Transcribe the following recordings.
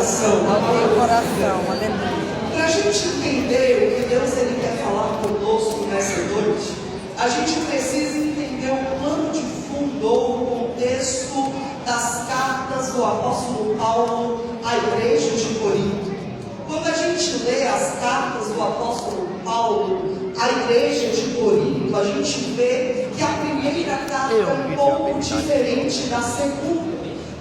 coração. ao teu coração. Aleluia. Para a gente entender o que Deus ele quer falar conosco nessa noite, a gente precisa entender o plano de fundo ou o contexto das cartas do apóstolo Paulo à igreja de Corinto. Quando a gente lê as cartas do apóstolo Paulo à igreja de Corinto, a gente vê que a primeira carta é um pouco diferente da segunda.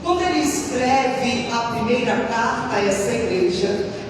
Quando ele escreve a primeira carta a essa igreja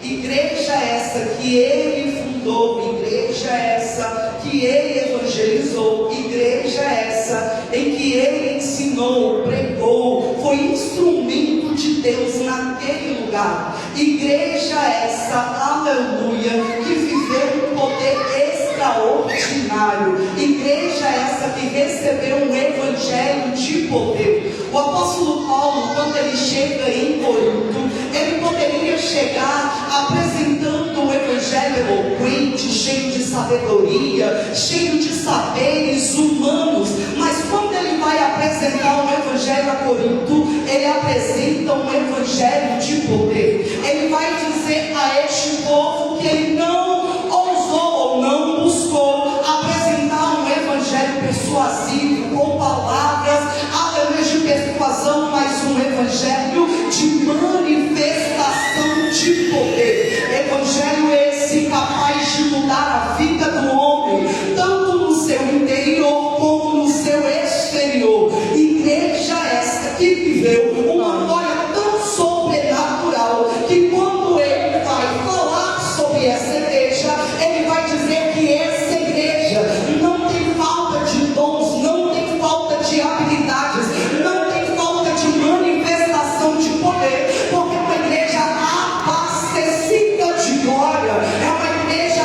essa que ele fundou, igreja essa que ele evangelizou, igreja essa em que ele ensinou, pregou, foi instrumento de Deus naquele lugar. Igreja essa, aleluia, que viveu um poder extraordinário. Igreja essa que recebeu um evangelho de poder. O apóstolo Paulo, quando ele chega em Corinto, ele poderia chegar apresentando um evangelho eloquente, cheio de sabedoria, cheio de saberes humanos, mas quando ele vai apresentar um evangelho a Corinto, ele apresenta um evangelho de poder. Ele vai dizer a este povo que ele não ousou ou não buscou apresentar um evangelho persuasivo com palavras, aleluia, de persuasão, mas um evangelho de manifestação de poder. Evangelho esse capaz de mudar a vida do homem, tanto no seu interior como no seu exterior. Igreja essa que viveu uma glória tão sobrenatural que quando ele vai falar sobre essa igreja, ele vai dizer que essa igreja não tem falta de dons, não tem falta de habilidades, não tem falta de manifestação de poder, porque é uma igreja abastecida de glória, é uma igreja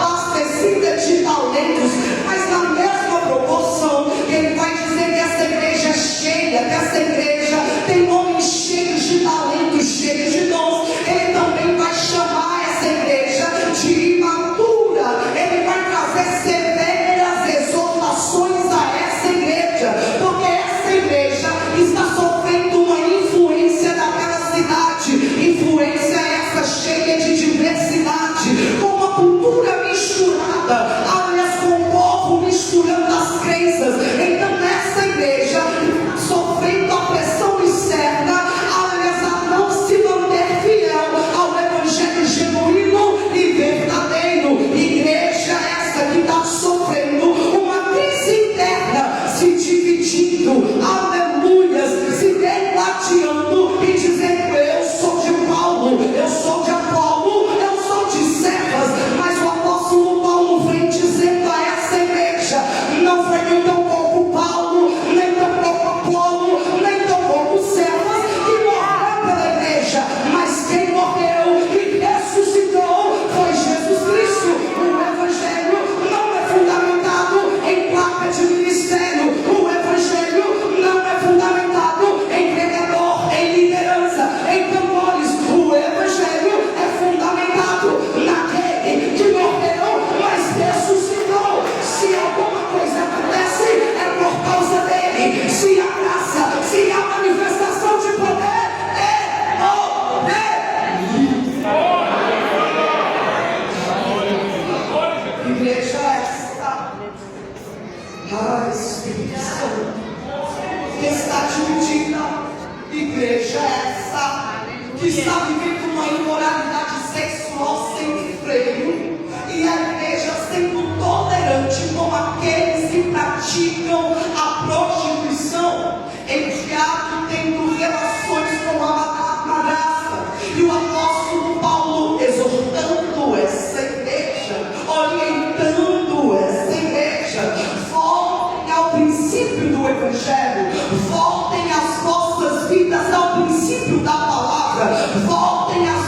abastecida de talentos, mas na mesma proporção, ele vai dizer que essa igreja é cheia, que essa igreja tem homens cheios de talentos, cheios de dons. Ele também vai chamar essa igreja de imatura, ele vai trazer severas exortações a essa igreja, porque essa igreja está sofrendo uma influência daquela cidade, influência essa cheia de diversidade, com uma cultura misturada, aliás, com o povo misturando as crenças. Então essa igreja sofrendo a pressão externa, aliás, a não se manter fiel ao evangelho genuíno e verdadeiro. Igreja essa que está sofrendo uma crise interna, se dividindo, aleluias, se degladiando e dizendo: eu sou de Paulo, eu sou de Apolo, eu sou de Cefas. Mas o apóstolo Paulo vem dizendo a essa igreja: não foi nem tão pouco Paulo, nem tão pouco Apolo, nem tão pouco Cefas que morreu pela igreja, mas quem morreu e ressuscitou foi Jesus Cristo. O evangelho não é fundamentado em placa de ministério, o evangelho não é fundamentado em pregador, em liderança, em cantores. O evangelho é fundamentado naquele que morreu, mas ressuscitou. Se alguma coisa acontece, é por causa dele. Se a graça, se a manifestação de poder é o dele. Igreja esta, Espírito Santo, que está dividida. Igreja essa que está vivendo uma imoralidade sexual sem freio, e a igreja sendo tolerante com aqueles que praticam a prostituição, enviado tendo relações com a madrasta, e o apóstolo Paulo exortando essa igreja, orientando essa igreja: voltem ao princípio do evangelho, voltem às vossas vidas ao princípio da palavra, voltem às